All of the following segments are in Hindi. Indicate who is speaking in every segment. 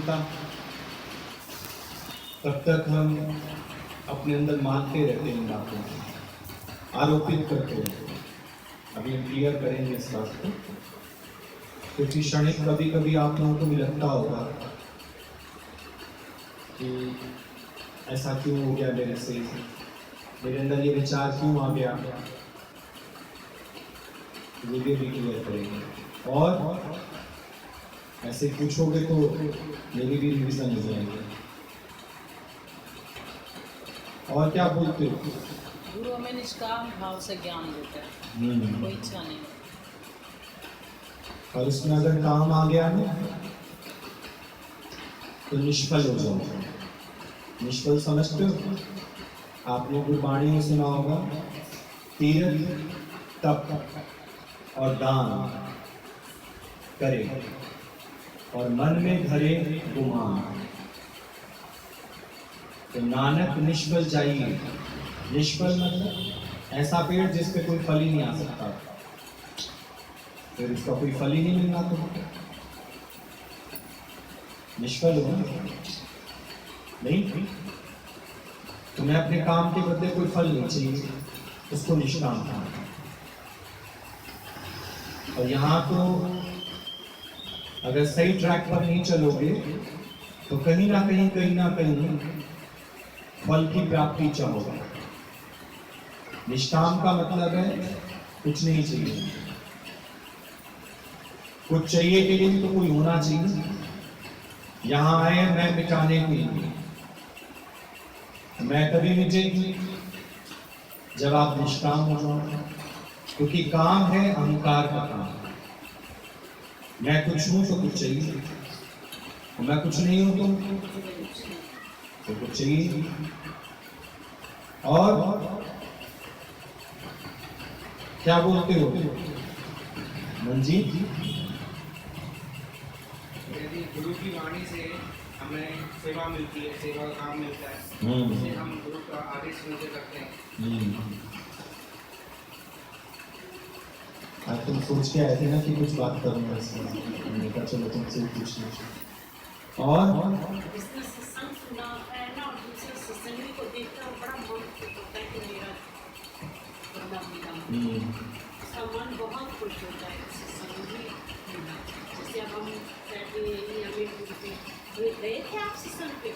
Speaker 1: सुनता तब तक हम अपने अंदर मानते रहते हैं, बातों को आरोपित करते रहते हैं। अभी हम क्लियर करेंगे इस बात को, क्योंकि क्षणिक कभी कभी आप लोगों को भी लगता होगा कि ऐसा क्यों हो गया मेरे से, मेरे अंदर ये विचार क्यों आ गया। ये भी क्लियर करेंगे और ऐसे पूछोगे तो मेरी भी रिविजन हो जाएगी। और क्या बोलते हो?
Speaker 2: गुरु हमें निष्काम भाव से ज्ञान देता है, कोई इच्छा नहीं।
Speaker 1: और उसमें अगर काम आ गया ना तो निष्फल हो जाओगे। निष्फल समझते हो? आपने गुरबाणी में सुना होगा, तीर्थ तप और दान करे और मन में धरे गुमान, तो नानक निष्फल चाहिए। निष्फल मतलब ऐसा पेड़ जिस पे कोई फल ही नहीं आ सकता, फिर इसका कोई फल ही नहीं मिलना तो निष्फल हो नहीं। तुम्हें अपने काम के बदले कोई फल नहीं चाहिए, उसको निष्काम था। और यहाँ तो अगर सही ट्रैक पर नहीं चलोगे तो कहीं ना कहीं फल की प्राप्ति चाहोगे। निष्काम का मतलब है कुछ नहीं चाहिए, कुछ चाहिए के लिए तो कोई होना चाहिए। यहाँ आए मैं मिटाने के लिए, मैं कभी मिटेगी जब आप निष्काम हो जाओ, क्योंकि काम है अहंकार का काम। मैं कुछ हूं तो कुछ चाहिए, मैं कुछ नहीं हूं तो कुछ चाहिए। और क्या बोलते हो मंजीत?
Speaker 3: यदि गुरु की वाणी से हमें सेवा मिलती है, सेवा का काम मिलता है, जिसे हम गुरु का आदेश सुनते करते हैं।
Speaker 1: आज तुम सोच के आए थे ना कि कुछ बात करूंगा इसमें, मैंने कहा चलो तुमसे पूछ लो। और
Speaker 2: सत्संग सुना है ना, और दूसरे सत्संगी को देखकर बड़ा मन होता है कि मेरा उसका मन बहुत खुश होता है सत्संगी। जैसे अब हम कहते हैं हमें गए थे आप सत्संग पे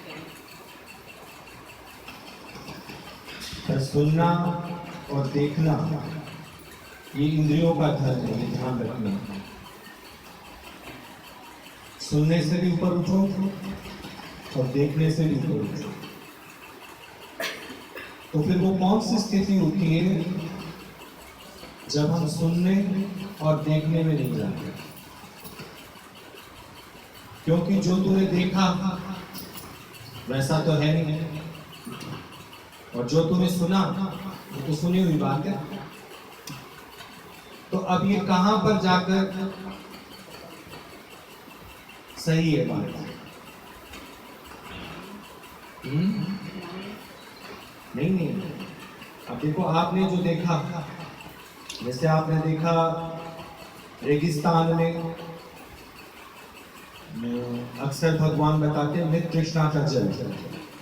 Speaker 2: गए।
Speaker 1: सुनना और देखना ये इंद्रियों का धर्म है, ध्यान रखना। सुनने से भी ऊपर उठो और देखने से भी ऊपर उठो। तो फिर वो कौन सी स्थिति होती है जब हम सुनने और देखने में नहीं जाते? क्योंकि जो तूने देखा वैसा तो है नहीं, और जो तूने सुना वो तो सुनी हुई बात है। तो अब ये कहां पर जाकर सही है बात? नहीं। अब देखो, आपने जो देखा, जैसे आपने देखा रेगिस्तान में अक्सर भगवान बताते हैं मृत तृष्णा का जल।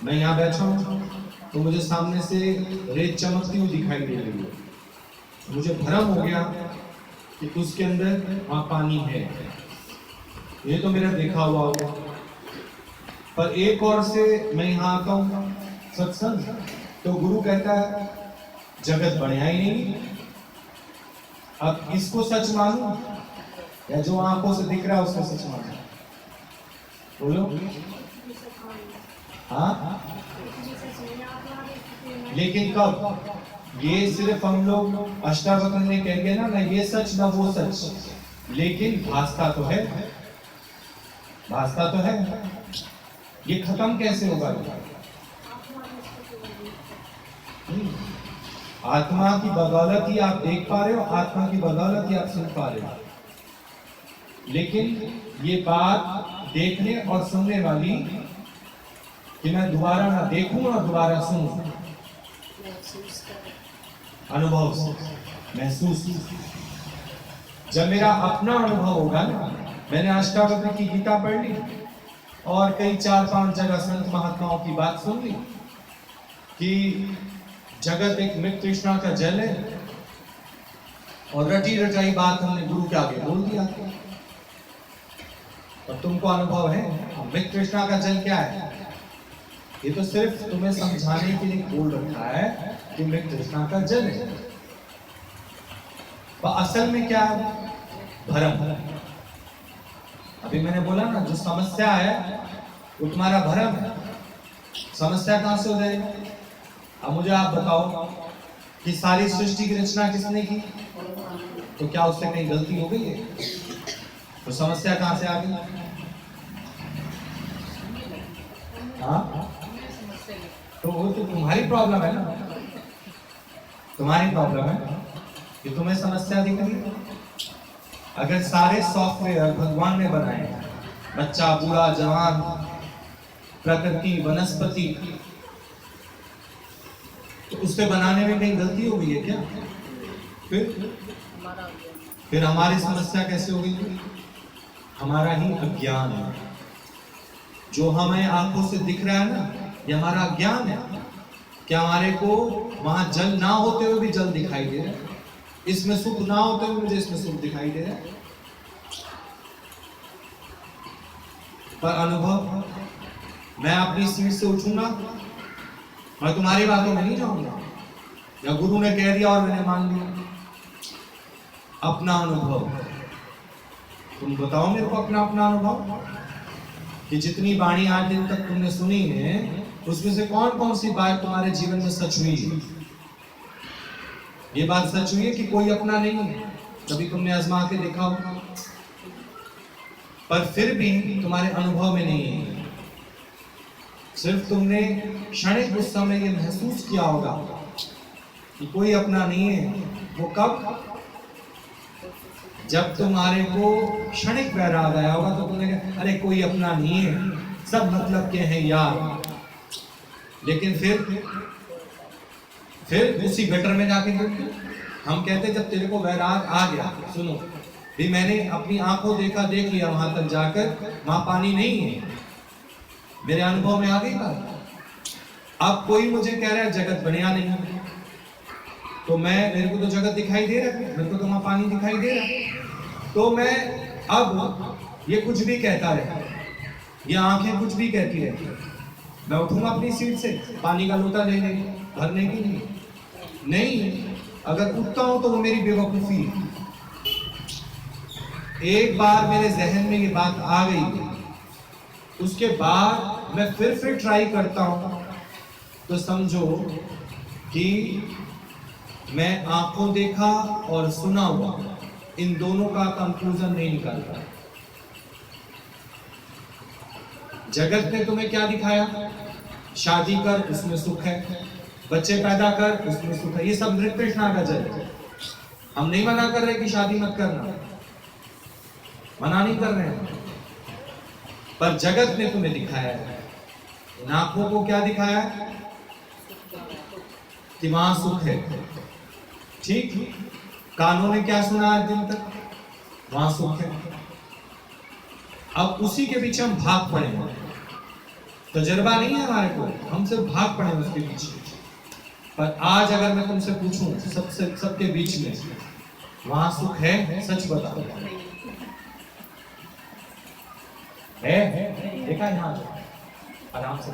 Speaker 1: मैं यहाँ बैठा हूँ तो मुझे सामने से रेत चमकती हुई दिखाई दे रही है, मुझे भ्रम हो गया कि उसके अंदर वहां पानी है। ये तो मेरा देखा हुआ होगा। पर एक और से मैं यहाँ आता हूँ सत्संग, तो गुरु कहता है जगत बढ़िया ही नहीं। अब इसको सच मानूं या जो आंखों से दिख रहा है उसको सच मानूं? बोलो। हाँ, लेकिन कब? ये सिर्फ हम लोग अष्टावक्र ने कह गए ना ये सच ना वो सच, लेकिन भासता तो है, भासता तो है। ये खत्म कैसे होगा? आत्मा की बदौलत ही आप देख पा रहे हो, आत्मा की बदौलत ही आप सुन पा रहे हो। लेकिन ये बात देखने और सुनने वाली कि मैं दोबारा ना देखूं और दोबारा सुनूं, अनुभव से महसूस। जब मेरा अपना अनुभव होगा ना, मैंने अष्टावक्र की गीता पढ़ ली और कई 4-5 जगह संत महात्माओं की बात सुन ली कि जगत एक मृत तृष्णा का जल है, और रटी रटाई बात हमने गुरु के आगे बोल दिया। और तुमको अनुभव है मृत तृष्णा का जल क्या है? ये तो सिर्फ तुम्हें समझाने के लिए बोल रखा है कि मृत तृष्णा का जल है, पर असल में क्या है? भरम। अभी मैंने बोला ना, जो समस्या है वो तुम्हारा भरम है। समस्या कहां से हो जाएगी? अब मुझे आप बताओ कि सारी सृष्टि की रचना किसने की? तो क्या उससे कहीं गलती हो गई है? तो समस्या कहां से आ गई? हाँ, तो वो तो तुम्हारी प्रॉब्लम है ना, तुम्हारी प्रॉब्लम है कि तुम्हें समस्या दिख रही है। अगर सारे सॉफ्टवेयर भगवान ने बनाए, बच्चा, बूढ़ा, जवान, प्रकृति, वनस्पति, तो उससे बनाने में कहीं गलती हो गई है क्या? फिर हमारी समस्या कैसे हो गई? हमारा ही अज्ञान है। जो हमें आंखों से दिख रहा है ना, ये हमारा अज्ञान है। क्या हमारे को वहां जल ना होते हुए भी जल दिखाई दे रहा है? इसमें सुख ना होते हुए मुझे इसमें सुख दिखाई दे रहा है। पर अनुभव, मैं अपनी सीट से उठूंगा, मैं तुम्हारी बातों में नहीं जाऊंगा, या गुरु ने कह दिया और मैंने मान लिया। अपना अनुभव, तुम बताओ मेरे को अपना अपना अनुभव कि जितनी वाणी आज दिन तक तुमने सुनी है, उसमें से कौन कौन सी बात तुम्हारे जीवन में सच हुई है? ये बात सच हुई है कि कोई अपना नहीं है? कभी तुमने आजमा के देखा हो, पर फिर भी तुम्हारे अनुभव में नहीं है। सिर्फ तुमने क्षणिक उस समय ये महसूस किया होगा कि कोई अपना नहीं है। वो कब? जब तुम्हारे को क्षणिक वैराग आया होगा, तो तुमने कहा अरे कोई अपना नहीं है, सब मतलब के हैं यार। लेकिन फिर उसी गटर में जाके हम कहते जब तेरे को वैराग आ गया, सुनो भी मैंने अपनी आंखों देख लिया, वहां तक जाकर वहां पानी नहीं है, मेरे अनुभव में आ गई बात। अब कोई मुझे कह रहा है जगत बनया नहीं है, तो मेरे को तो जगत दिखाई दे रहा है, मेरे को तो वहां पानी दिखाई दे रहा है, तो मैं अब ये कुछ भी कहता रहे, ये आंखें कुछ भी कहती रहे, मैं उठूंगा अपनी सीट से पानी का लोटा लेने भरने की नहीं। अगर उठता हूं तो वो मेरी बेवकूफी है। एक बार मेरे जहन में ये बात आ गई, उसके बाद मैं फिर ट्राई करता हूं, तो समझो कि मैं आंखों देखा और सुना हुआ, इन दोनों का कंक्लूजन नहीं निकाल पाया। जगत ने तुम्हें क्या दिखाया? शादी कर, उसमें सुख है, बच्चे पैदा कर, उसमें सुख है। ये सब मृत तृष्णा का जल है। हम नहीं मना कर रहे कि शादी मत करना, मना नहीं कर रहे हैं, पर जगत ने तुम्हें दिखाया है, इन आंखों को क्या दिखाया है कि वहां सुख है। ठीक, कानों ने क्या सुना आज दिन तक? वहां सुख है। अब उसी के पीछे हम भाग पड़े हैं, तजर्बा नहीं है हमारे को, हम सिर्फ भाग पड़े उसके पीछे। पर आज अगर मैं तुमसे पूछूं सबके बीच में वहां सुख है, सच बताओ है? देखा यहाँ आराम से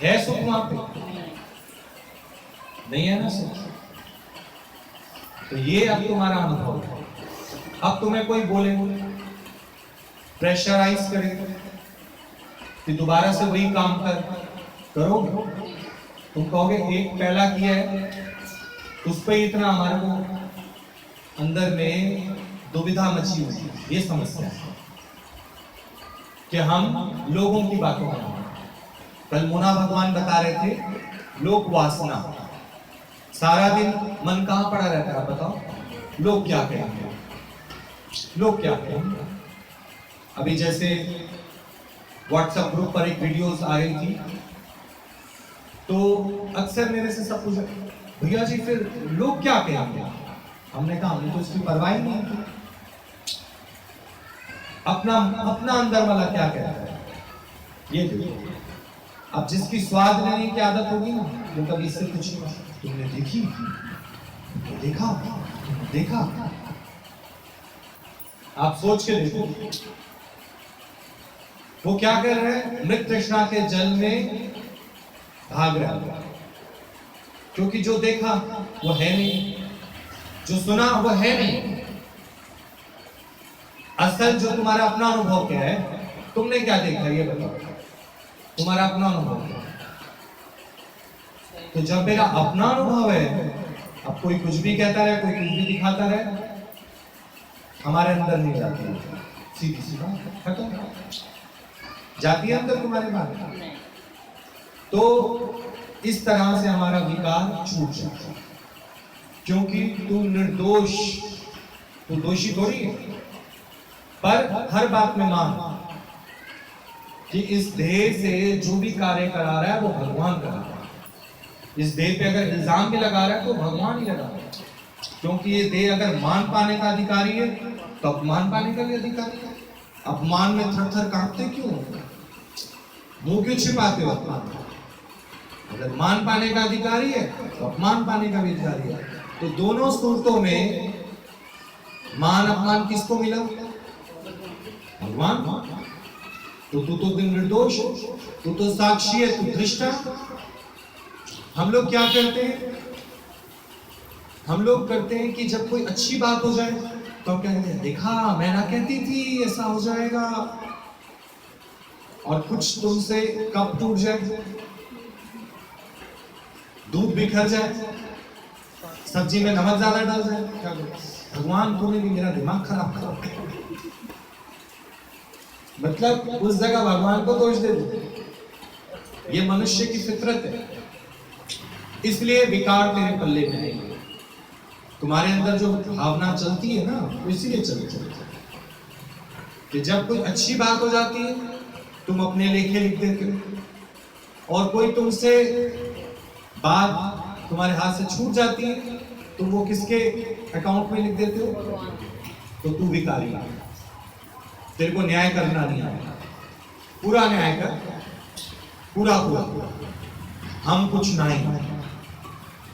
Speaker 1: है सुख वहां पे? नहीं है ना सुख। तो ये अब तुम्हारा अनुभव है। अब तुम्हें कोई बोले, प्रेशराइज करे कि दोबारा से वही काम करोगे, तुम कहोगे एक पहला किया है, उस पर इतना हमारे को अंदर में दुविधा मची हुई। ये समस्या है कि हम लोगों की बातों में, कल मुना भगवान बता रहे थे, लोक वासना, सारा दिन मन कहां पड़ा रहता है? बताओ, लोग क्या कहेंगे, लोग क्या कहेंगे। अभी जैसे व्हाट्सएप ग्रुप पर एक वीडियोस आ रही थी, तो अक्सर मेरे से सब पूछे, भैया जी फिर लोग क्या कहेंगे? हमने कहा हमने तो इसकी परवाह ही नहीं की। अपना अंदर वाला क्या कहता है, ये देखो, अब जिसकी स्वाद लेने की आदत होगी ना, वो कभी इससे पूछेगा तुमने देखी, देखा, देखा। आप सोच के देखो, वो क्या कर रहे हैं? मृत तृष्णा के जल में भाग रहा है, क्योंकि जो देखा वो है नहीं, जो सुना वो है नहीं। असल जो तुम्हारा अपना अनुभव क्या है, तुमने क्या देखा ये बताओ, तुम्हारा अपना अनुभव क्या है? तो जब मेरा अपना अनुभव है, अब कोई कुछ भी कहता रहे, कोई कुछ भी दिखाता रहे, हमारे अंदर नहीं जाती है, सीधी सी बात खत्म। जाती है अंदर तुम्हारे बात? तो इस तरह से हमारा विकार छूट जाता है, क्योंकि तू निर्दोष, तू दोषी थोड़ी है। पर हर बात में मान कि इस देह से जो भी कार्य करा रहा है वो भगवान करा रहा है। इस देह पे अगर इल्जाम भी लगा रहा है तो भगवान ही लगा रहा है, क्योंकि ये देह अगर मान पाने का अधिकारी है तो अपमान पाने का भी अधिकारी है। अपमान में थर थर कांपते क्यों, मुंह क्यों छिपाते हो अपमान? अगर मान पाने का अधिकारी है तो अपमान पाने का भी अधिकारी है। तो दोनों सूरतों में मान अपमान किसको मिला? भगवान। तो तू तो निर्दोष, तू तो साक्षी है, तू दृष्टा। हम लोग क्या करते हैं? हम लोग करते हैं कि जब कोई अच्छी बात हो जाए तो कहते हैं देखा मैं ना कहती थी ऐसा हो जाएगा, और कुछ तुमसे कप टूट जाए, दूध बिखर जाए, सब्जी में नमक ज्यादा डाल जाए, क्या भगवान तूने भी मेरा दिमाग खराब कर, मतलब उस जगह भगवान को दोष दे दो। ये मनुष्य की फितरत है, इसलिए विकार तेरे पल्ले में नहीं। तुम्हारे अंदर जो भावना चलती है ना, वो इसीलिए चलती है कि जब कोई अच्छी बात हो जाती है तुम अपने लेखे लिख देते हो, और कोई तुमसे बात तुम्हारे हाथ से छूट जाती है तो वो किसके अकाउंट में लिख देते हो? तो तू विकारी है, तेरे को न्याय करना नहीं आएगा। पूरा न्याय कर, पूरा पूरा। हम कुछ नहीं,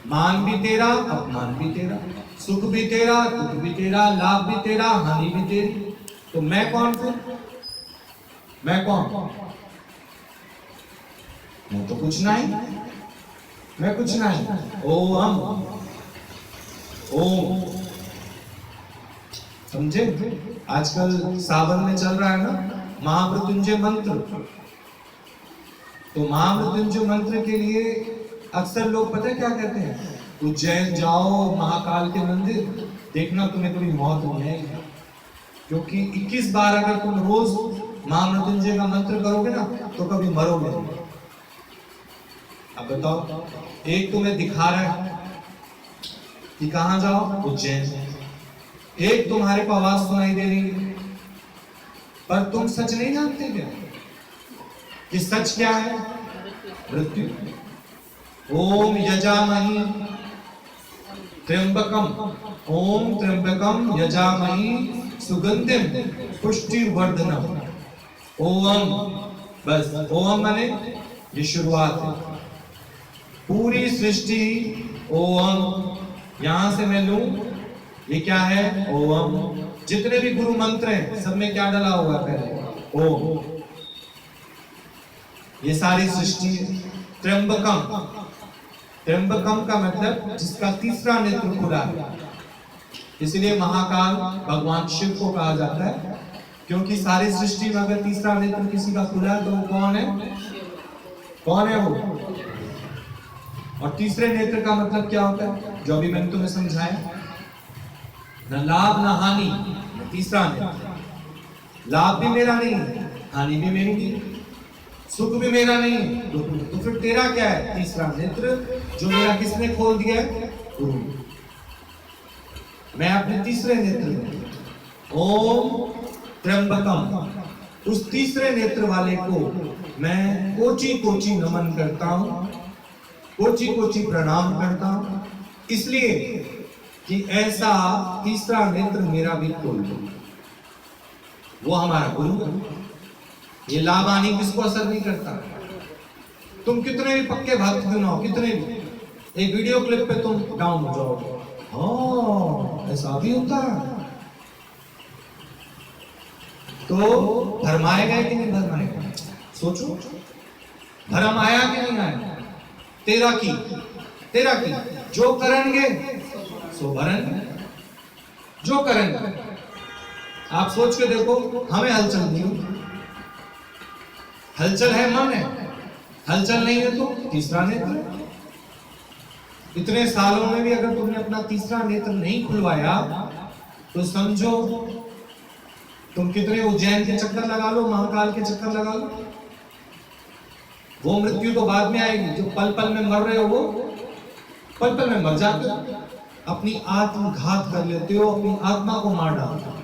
Speaker 1: मान भी तेरा, अपमान भी तेरा, सुख भी तेरा, दुख भी तेरा, लाभ भी तेरा, हानि भी तेरी। तो मैं कौन फिर? मैं कौन? मैं तो कुछ नहीं, मैं कुछ नहीं। ओम, ओम, समझे? आजकल सावन में चल रहा है ना महामृत्युंजय मंत्र, तो महामृत्युंजय मंत्र के लिए अक्सर लोग पता है क्या कहते हैं? उज्जैन जाओ महाकाल के मंदिर, देखना तुम्हें कभी मौत नहीं आएगी, क्योंकि 21 बार अगर तुम रोज महामृत्युंजय का मंत्र करोगे ना तो कभी मरोगे नहीं। अब बताओ, एक तुम्हें दिखा रहा है कि कहां जाओ, उज्जैन, एक तुम्हारे को आवाज सुनाई दे रही है, पर तुम सच नहीं जानते क्या कि सच क्या है? मृत्यु। ओम यजामहि त्र्यंबकम, ओम त्र्यंबकम यजामहि सुगंधिम पुष्टिवर्धनम। ओम, बस ओम माने ये शुरुआत है, पूरी सृष्टि ओम, यहां से मैं लूं, ये क्या है? ओम। जितने भी गुरु मंत्र हैं सब में क्या डला हुआ है? पहले ओम। ये सारी सृष्टि त्र्यंबकम, त्र्यंबकम का मतलब जिसका तीसरा नेत्र खुला है, इसलिए महाकाल भगवान शिव को कहा जाता है, क्योंकि सारी सृष्टि में अगर तीसरा नेत्र किसी का खुला है तो वो कौन है? कौन है वो? और तीसरे नेत्र का मतलब क्या होता है? जो अभी मैंने तुम्हें समझाया, न लाभ न हानि, तीसरा नेत्र। लाभ भी मेरा नहीं, हानि भी मेरी नहीं, सुख भी मेरा नहीं, तो फिर तेरा क्या है? तीसरा नेत्र, जो मेरा किसने खोल दिया है? गुरु। मैं अपने तीसरे नेत्र में ओम त्र्यंबकम, उस तीसरे नेत्र वाले को मैं कोटि कोटि नमन करता हूं, कोटि कोटि प्रणाम करता हूं, इसलिए कि ऐसा तीसरा नेत्र मेरा भी खोल दो। वो हमारा गुरु है, ये लाभ हानि किसको असर नहीं करता। तुम कितने भी पक्के भक्त क्यों ना हो, कितने भी, एक वीडियो क्लिप पे तुम डाउन हो जाओगे। हाँ, ऐसा भी होता है। तो भरमाएगा कि नहीं भरमाएगा, सोचो। भरम आया कि नहीं आया? तेरा की जो करेंगे सो भरेंगे, जो करेंगे। आप सोच के देखो, हमें हलचल नहीं होती। हलचल है मन है, हलचल नहीं है तो तीसरा नेत्र। इतने सालों में भी अगर तुमने अपना तीसरा नेत्र नहीं खुलवाया तो समझो तुम कितने उज्जैन के चक्कर लगा लो, महाकाल के चक्कर लगा लो, वो मृत्यु तो बाद में आएगी। जो पल पल में मर रहे हो वो पल पल में मर जाते हो, अपनी आत्मघात कर लेते हो, अपनी आत्मा को मार डालते हो।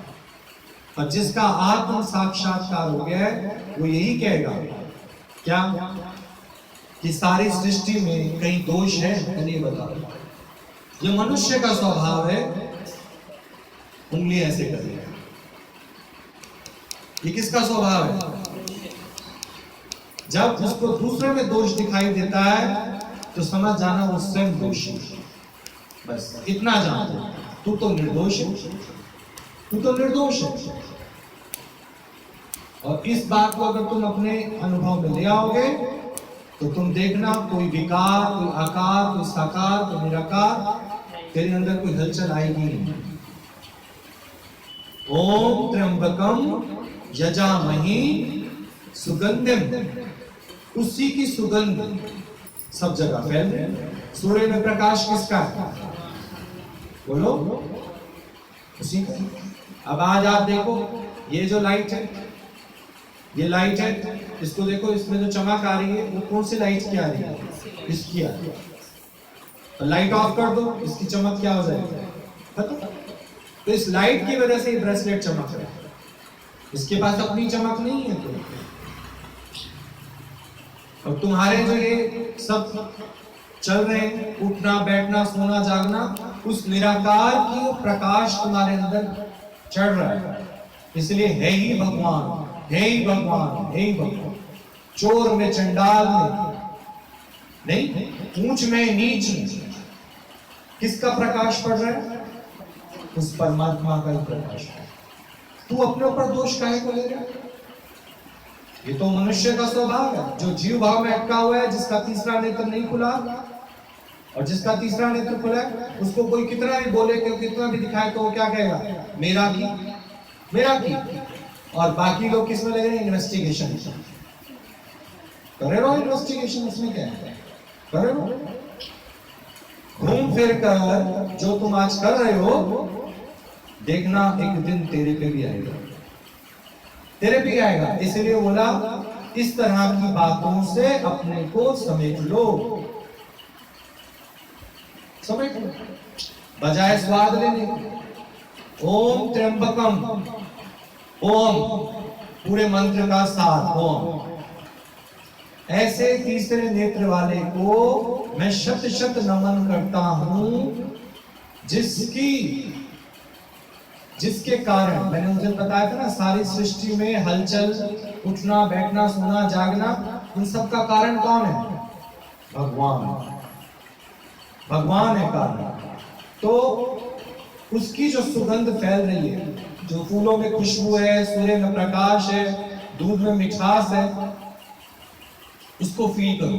Speaker 1: और जिसका आत्म साक्षात्कार हो गया है वो यही कहेगा क्या कि सारी सृष्टि में कहीं दोष है? चलिए बताओ। ये मनुष्य का स्वभाव है, उंगली ऐसे करेगा। ये किसका स्वभाव है? जब उसको दूसरे में दोष दिखाई देता है तो समझ जाना वो स्वयं दोषी है। बस इतना जान दो, तू तो निर्दोष है, तू तो निर्दोष है। और इस बात को अगर तुम अपने अनुभव में ले आओगे तो तुम देखना, कोई विकार, कोई आकार, कोई साकार, कोई निराकार, तेरे अंदर कोई हलचल आएगी नहीं। ओम त्र्यंबकम यजामहि सुगंधिम, उसी की सुगंध सब जगह फैल रही है। सूर्य में प्रकाश किसका है? बोलो, उसी का। अब आज आप देखो, ये जो लाइट है, ये लाइट है, इसको देखो, इसमें जो चमक आ रही है वो कौन सी लाइट की आ रही है? इसकी आ रही है। तो लाइट ऑफ कर दो, इसकी चमक क्या हो जाएगी? पता? तो इस लाइट की वजह से ये ब्रेसलेट चमक रहा है, इसके पास अपनी चमक नहीं है। तो और तुम्हारे जो ये सब चल रहे हैं, उठना बैठना सोना जागना, उस निराकार की प्रकाश तुम्हारे अंदर चढ़ रहा है। इसलिए है ही भगवान, है ही भगवान, है ही भगवान। चोर में, चंडाल में नहीं, ऊंच में नीच में किसका प्रकाश पड़ रहा है? उस परमात्मा का ही प्रकाश है। तू अपने ऊपर दोष काहे को ले रहा है? ये तो मनुष्य का स्वभाव है, जो जीव भाव में अटका हुआ है, जिसका तीसरा नेत्र नहीं खुला। और जिसका तीसरा नेत्र खुला है उसको कोई कितना भी बोले, कितना भी दिखाए, तो वो क्या कहेगा? मेरा की, मेरा की। और बाकी लोग किस में लगे हैं? इन्वेस्टिगेशन। करे रहो इन्वेस्टिगेशन, उसमें क्या है? करे रहो। घूम फिर कर जो तुम आज कर रहे हो, देखना एक दिन तेरे पे भी आएगा, तेरे पे आएगा। इसलिए बोला, इस तरह की बातों से अपने को समेट लो, समेट लो, बजाय स्वाद लेने। ओम त्र्यंबकम, ओम पूरे मंत्र का साथ, ओम। ऐसे तीसरे नेत्र वाले को मैं शत शत नमन करता हूं, जिसके कारण मैंने मुझे बताया था ना, सारी सृष्टि में हलचल, उठना बैठना सोना जागना, इन सब का कारण कौन है? भगवान। भगवान है कारण। तो उसकी जो सुगंध फैल रही है, जो फूलों में खुशबू है, सूर्य में प्रकाश है, दूध में मिठास है, उसको फील करो,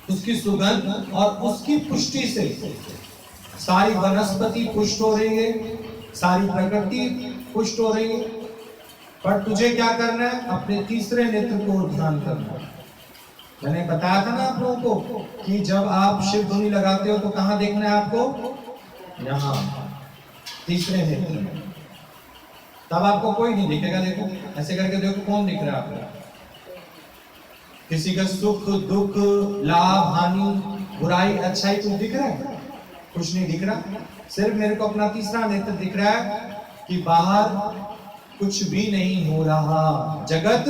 Speaker 1: उसकी सुगंध। और उसकी पुष्टि से सारी वनस्पति पुष्ट हो रही है, सारी प्रकृति पुष्ट हो रही है। पर तुझे क्या करना है? अपने तीसरे नेत्र को ध्यान करना है। मैंने बताया था ना आप लोगों को कि जब आप शिव धुनी लगाते हो तो कहां देखना है आपको? यहाँ, तीसरे नेत्र में। तब आपको कोई नहीं दिखेगा। देखो ऐसे करके देखो, कौन दिख रहा है आपको? किसी का सुख दुख, लाभ हानि, बुराई अच्छाई कुछ दिख रहा है? कुछ नहीं दिख रहा। सिर्फ मेरे को अपना तीसरा नेत्र दिख रहा है कि बाहर कुछ भी नहीं हो रहा, जगत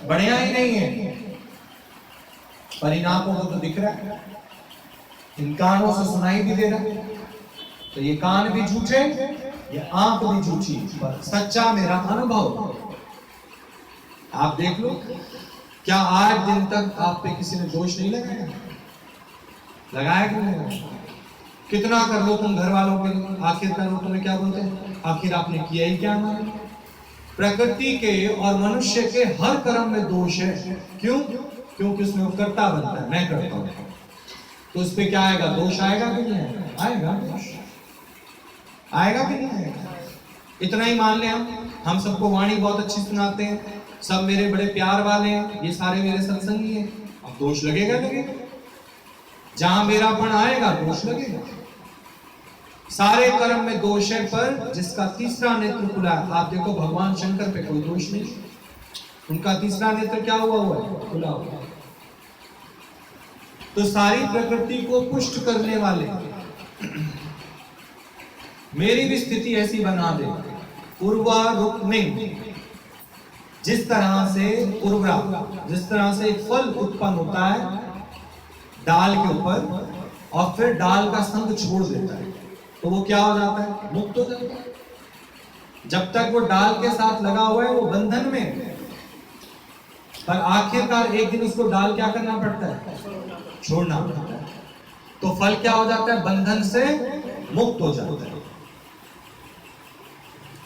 Speaker 1: बढ़िया ही नहीं है। परिणामों को तो दिख रहा है, इन कानों से सुनाई भी दे रहा है। तो ये कान भी झूठे, ये आंख भी झूठी, पर सच्चा मेरा अनुभव। आप देख लो, क्या आज दिन तक आप पे किसी ने दोष नहीं लगाया? लगाया कि नहीं लगाया? कितना कर लो तुम घर वालों के लिए, आखिरकार वो तुम्हें क्या बोलते हैं? आखिर आपने किया ही क्या हमारे? प्रकृति के और मनुष्य के हर कर्म में दोष है। क्यों? क्योंकि उसमें वो कर्ता बनता है, मैं करता हूं, तो उस पे क्या आएगा? दोष आएगा कि नहीं आएगा? आएगा दोष, आएगा कि नहीं आएगा? इतना ही मान ले हम सबको वाणी बहुत अच्छी सुनाते हैं, सब मेरे बड़े प्यार वाले हैं, ये सारे मेरे सत्संगी हैं, अब दोष लगेगा? लगेगा। जहां मेरापन आएगा दोष लगेगा। सारे कर्म में दोष है, पर जिसका तीसरा नेत्र खुला है, आप देखो भगवान शंकर पे कोई दोष नहीं, उनका तीसरा नेत्र क्या हुआ है? खुला हुआ। तो सारी प्रकृति को पुष्ट करने वाले मेरी भी स्थिति ऐसी बना दे। उर्वा रुक में जिस तरह से उर्वरा, जिस तरह से एक फल उत्पन्न होता है डाल के ऊपर और फिर डाल का संग छोड़ देता है, तो वो क्या हो जाता है? मुक्त हो जाता है। जब तक वो डाल के साथ लगा हुआ है वो बंधन में है, पर आखिरकार एक दिन उसको डाल क्या करना पड़ता है? छोड़ना पड़ता है। तो फल क्या हो जाता है? बंधन से मुक्त हो जाता है।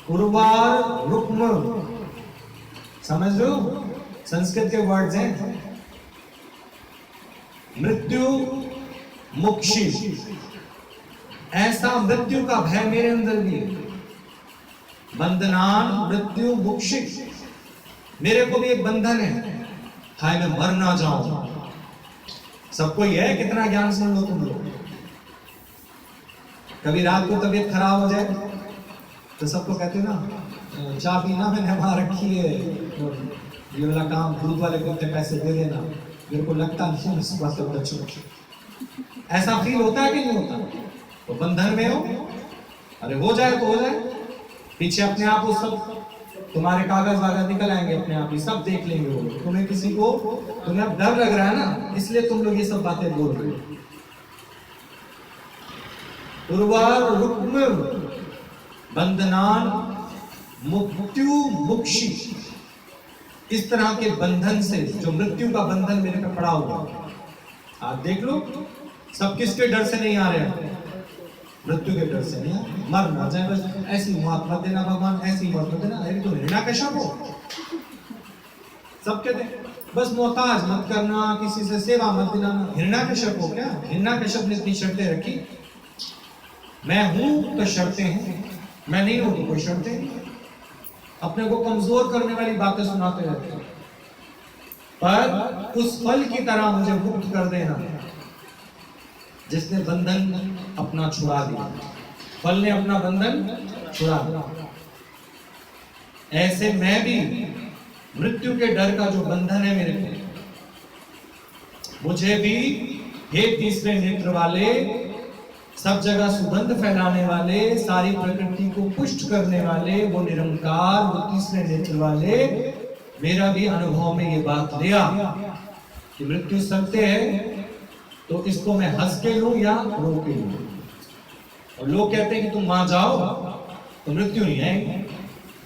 Speaker 1: उर्वार रुक्म, समझ लो, संस्कृत के वर्ड्स हैं। मृत्यु मुक्षी, ऐसा मृत्यु का भय मेरे अंदर भी है। बंधनान मृत्यु मुक्षी, मेरे को भी एक बंधन है, हाय मैं मर ना जाऊं। सबको ये है, कितना ज्ञान सुन लो तुम लोग। कभी रात को तबीयत खराब हो जाए तो सबको कहते ना, चाय पीना मैंने वहां रखी है, ये वाला काम दूध वाले को पैसे दे देना, मेरे को लगता नहीं इस बात को बच्चों। ऐसा फील होता है कि नहीं होता? तो बंधन में हो, अरे हो जाए तो हो जाए, पीछे अपने आप वो सब तुम्हारे कागज वागज निकल आएंगे अपने आप ही, सब देख लेंगे वो। तुम्हें किसी को, तुम्हें अब डर लग रहा है ना, इसलिए तुम लोग ये सब बातें बोल रहे हो। उर्वार रुक्म बंधनान मृत्यु मुक्षी, इस तरह के बंधन से, जो मृत्यु का बंधन मेरे पे पड़ा हुआ, आप देख लो, सब किसके डर से नहीं आ रहे हैं? मृत्यु के डर से नहीं, मर ना जाए बस, ऐसी मौत मत देना भगवान, ऐसी मौत मत देना। अरे तो हिरण्यकश्यप हो, सब कहते हैं बस मोहताज मत करना, किसी से सेवा मत दिलाना। हिरण्यकश्यप हो क्या? हिरण्यकश्यप ने इतनी शर्तें रखी, मैं हूं तो शर्तें हैं, मैं नहीं हूं तो कोई शर्तें नहीं। अपने को कमजोर करने वाली बातें सुनाते रहते हैं, पर उस फल की तरह मुझे मुक्त कर देना जिसने बंधन अपना छुड़ा दिया। फल ने अपना बंधन छुड़ा दिया, ऐसे मैं भी मृत्यु के डर का जो बंधन है मेरे को, मुझे भी, हे तीसरे नेत्र वाले, सब जगह सुगंध फैलाने वाले, सारी प्रकृति को पुष्ट करने वाले, वो निरंकार, वो तीसरे नेत्र वाले, मेरा भी अनुभव में ये बात लिया कि मृत्यु सत्य है, तो इसको मैं हंस के लूं या रो के लूं। और लोग कहते हैं कि तुम वहां जाओ तो मृत्यु नहीं आएगी,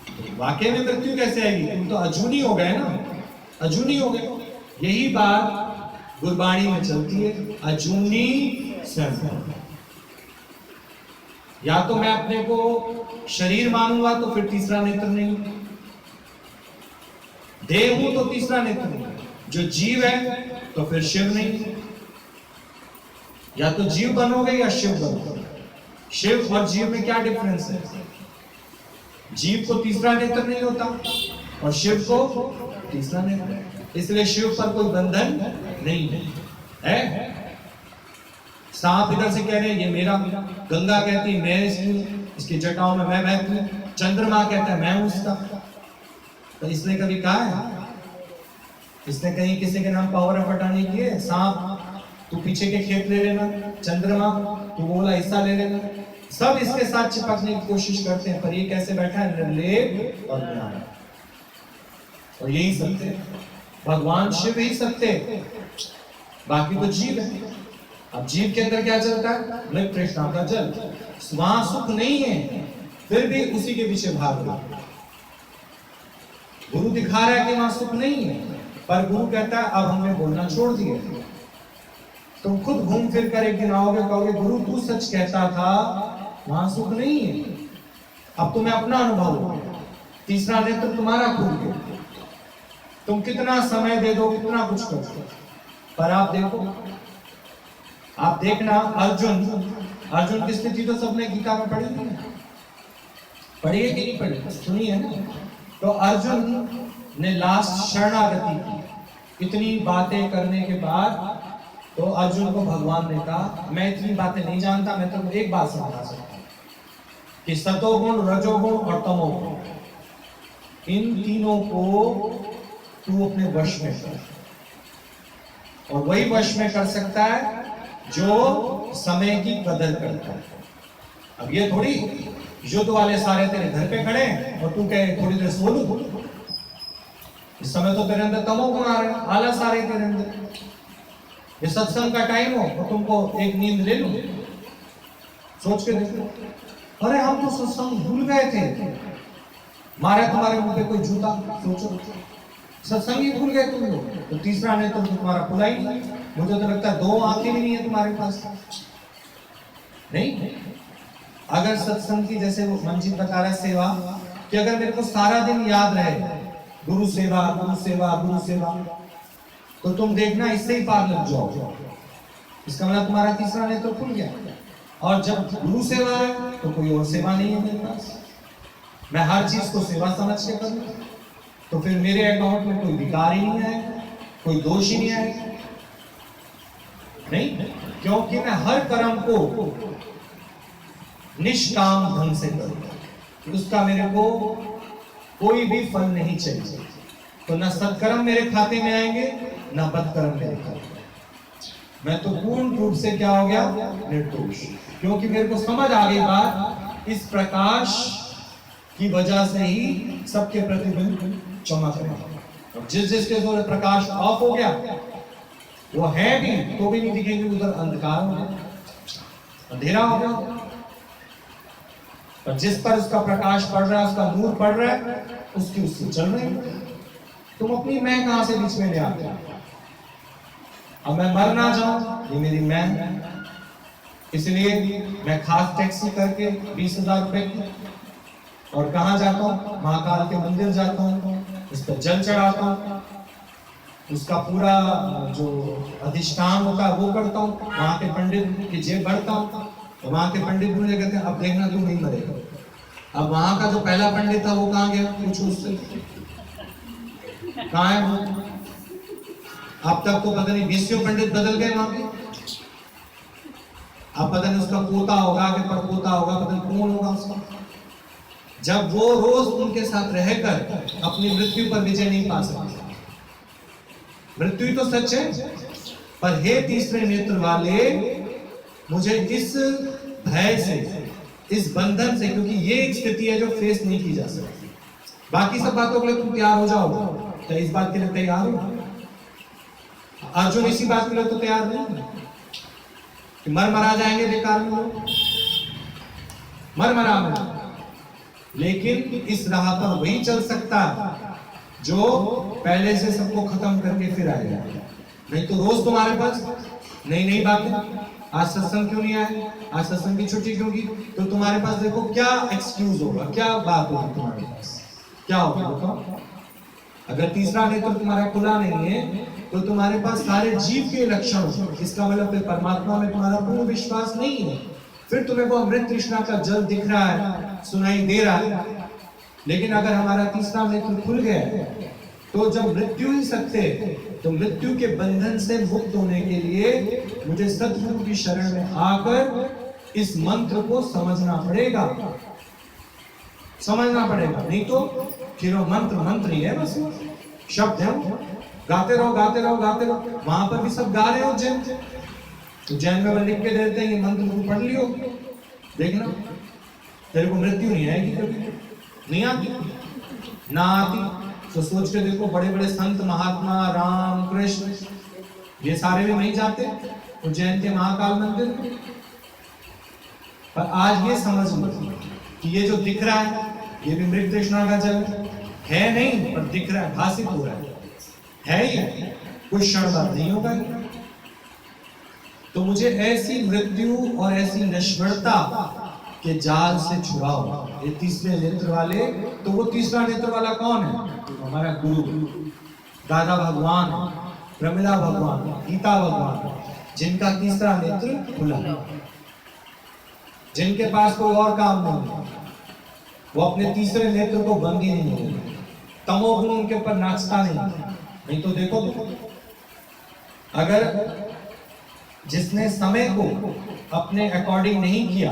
Speaker 1: तो वाकई में मृत्यु कैसे आएगी? तुम तो अजूनी हो गए ना, अजूनी हो गए। यही बात गुरबाणी में चलती है, अजूनी सर्व। या तो मैं अपने को शरीर मानूंगा तो फिर तीसरा नेत्र नहीं, देह हूं तो तीसरा नेत्र नहीं, जो जीव है तो फिर शिव नहीं। या तो जीव बनोगे या शिव बनोगे। शिव और जीव में क्या डिफरेंस है? जीव को तीसरा नेत्र नहीं होता और शिव को तीसरा नेत्र, इसलिए शिव पर कोई बंधन नहीं है। सांप इधर से कह रहे हैं ये मेरा, गंगा कहती है मैं इसकी जटाओं में मैं बहती हूं, चंद्रमा कहता है मैं हूं उसका। तो इसने कभी कहा है? इसने कहीं किसी के नाम पावर ऑफ अटॉर्नी किए? सांप तू पीछे के खेत ले लेना, चंद्रमा तू बोला हिस्सा ले लेना, सब इसके साथ चिपकने की कोशिश करते हैं, पर ये कैसे बैठा है? निर्लेप और ज्ञान। और यही सत्य है, भगवान शिव ही सत्य है, बाकी तो जीव है। अब जीव के अंदर क्या चलता है? मृत तृष्णा का जल, वहां सुख नहीं है, फिर भी उसी के पीछे भाग रहा। गुरु दिखा रहा है कि वहां सुख नहीं है, पर गुरु कहता है अब हमने बोलना छोड़ दिया। तुम खुद घूम फिर कर एक दिन आओगे, कहोगे गुरु तू सच कहता था, वहां सुख नहीं है। अब तुम्हें अपना अनुभव हो, तीसरा नेत्र तुम्हारा खुल गया। तुम कितना समय दे दो, कितना कुछ कर दो, पर आप देखो, आप देखना अर्जुन की स्थिति तो सबने गीता में पढ़ी है, पढ़ी है कि नहीं पढ़ी, सुनी है ना। तो अर्जुन ने लास्ट शरणागति की। इतनी बातें करने के बाद तो अर्जुन को भगवान ने कहा मैं इतनी बातें नहीं जानता, मैं तुमको एक बात समझा सकता हूं कि सतोगुण, रजोगुण और तमोगुण, इन तीनों को तू अपने वश में कर, और वही वश में कर सकता है जो समय की कदर करता है। अब ये थोड़ी युद्ध वाले सारे तेरे घर पे खड़े हैं और तू कहे थोड़ी देर सो लूं, इस समय तो तेरे अंदर तमोगुण आ रहे हैं, आलस आ रही है तेरे अंदर। ये सत्संग का टाइम हो तो तुमको एक नींद ले लो, सोच के देखो, अरे हम तो सत्संग भूल गए थे, मारे तुम्हारे मुंह पे कोई जूता, सोचो सत्संग ही भूल गए तुम लोग। तो तीसरा ने तो तुम्हारा खुला ही नहीं। मुझे तो लगता है 2 आंखें भी नहीं है तुम्हारे पास, नहीं। अगर सत्संग की, जैसे वो मंजीत बता रहा है, सेवा, कि अगर मेरे को सारा दिन याद रहे गुरु सेवा, गुरु सेवा, गुरु सेवा, तो तुम देखना इससे ही पार लग जाओ। इसका मतलब तुम्हारा तीसरा नेत्र तो खुल गया। और जब गुरु सेवा है तो कोई और सेवा नहीं है मेरे पास, मैं हर चीज को सेवा समझ के करूं, तो फिर मेरे अकाउंट में कोई विकार ही नहीं आएगा, कोई दोष ही नहीं आएगा, नहीं, क्योंकि मैं हर कर्म को निष्काम ढंग से करूं, उसका मेरे को कोई भी फल नहीं चाहिए। तो न सत्कर्म मेरे खाते में आएंगे, न बदकर्म मेरे खाते में। मैं तो पूर्ण रूप से क्या हो गया, निर्दोष, क्योंकि मेरे को समझ आ गई बात, इस प्रकाश की वजह से ही सबके प्रतिबिंब चमक रहे हैं। और जिसके द्वारा प्रकाश ऑफ हो गया, वो है भी तो भी नहीं दिखेंगे, उधर अंधकार हो गया, अंधेरा हो गया। और जिस पर उसका प्रकाश पड़ रहा है, उसका नूर पड़ रहा है, उसकी उससे चल रहे हैं। तुम अपनी मैं कहां से बीच में ले आते हो? अब मैं मर ना जाऊं, ये मेरी मैं है, इसलिए मैं खास टैक्सी करके 20,000 रुपए की, और कहां जाता हूं, महाकाल के मंदिर जाता हूं, उस पर जल चढ़ाता हूं, उसका पूरा जो अधिष्ठान होता है वो करता हूं, वहां के पंडित की जेब भरता हूं। तो वहां के पंडित मुझे कहते हैं अब देखना तू नहीं मरेगा। अब वहां का जो पहला पंडित था वो कहां गया, पूछो उससे, कहां है वो? अब तक तो पता नहीं 20 पंडित बदल गए वहां के। अब पता नहीं उसका पोता होगा कि परपोता होगा, पता नहीं कौन होगा उसका। जब वो रोज उनके साथ रहकर अपनी मृत्यु पर विजय नहीं पा सकते। मृत्यु तो सच है, पर हे तीसरे नेत्र वाले, मुझे इस भय से, इस बंधन से, क्योंकि ये एक स्थिति है जो फेस नहीं की जा सकती। बाकी सब बातों के लिए तुम तैयार हो जाओ, तो इस बात के लिए तैयार हो? अर्जुन इसी बात के लिए तो तैयार नहीं कि मरा जाएंगे बेकार में लोग, मरा में। लेकिन इस राह पर वही चल सकता है जो पहले से सबको खत्म करके फिर आएगा। नहीं तो रोज तुम्हारे पास नई नई बातें, आज सत्संग क्यों नहीं आए, आज सत्संग की छुट्टी क्यों की, तो तुम्हारे पास देखो क्या एक्सक्यूज होगा, क्या बात होगी तुम्हारे पास, क्या होगा बताओ। अगर तीसरा नेत्र तुम्हारा खुला नहीं है तो तुम्हारे पास सारे जीव के लक्षण, इसका मतलब फिर परमात्मा में तुम्हारा पूर्ण विश्वास नहीं है। फिर तुम्हें वो अमृत तृष्णा का जल दिख रहा है, सुनाई दे रहा है, लेकिन अगर हमारा तीसरा नेत्र खुल गया तो जब मृत्यु ही सत्य, तो मृत्यु के बंधन से मुक्त होने के लिए मुझे सतगुरु की शरण में आकर इस मंत्र को समझना पड़ेगा, समझना पड़ेगा। नहीं तो फिर वो मंत्र ही है, बस शब्द है, गाते रहो गाते रहो गाते रहो। वहां पर भी सब गा रहे हो जैन, तो जैन में वो लिख के देते हैं ये मंत्र को पढ़ लियो, देखना तेरे को मृत्यु नहीं आएगी, कभी नहीं आती, ना आती। तो सोच के देखो, बड़े बड़े संत महात्मा राम कृष्ण ये सारे भी वहीं जाते उज्जैन के महाकाल मंदिर। पर आज ये समझ लो कि ये जो दिख रहा है ये भी मृत तृष्णा का जल है नहीं पर दिख रहा है, भाषित हो रहा है ही, कुछ क्षण बाद नहीं होगा। तो मुझे ऐसी मृत्यु और ऐसी नश्वरता के जाल से छुड़ाओ। ये तीसरे नेत्र वाले, तो वो तीसरा नेत्र वाला कौन है? हमारा गुरु, दादा भगवान, प्रमिला भगवान, गीता भगवान, जिनका तीसरा नेत्र खुला, जिनके पास कोई और काम नहीं, वो अपने तीसरे नेत्र को बंद ही नहीं होते, तमोगुण उनके ऊपर नाचता नहीं तो देखो तो, अगर जिसने समय को अपने अकॉर्डिंग नहीं किया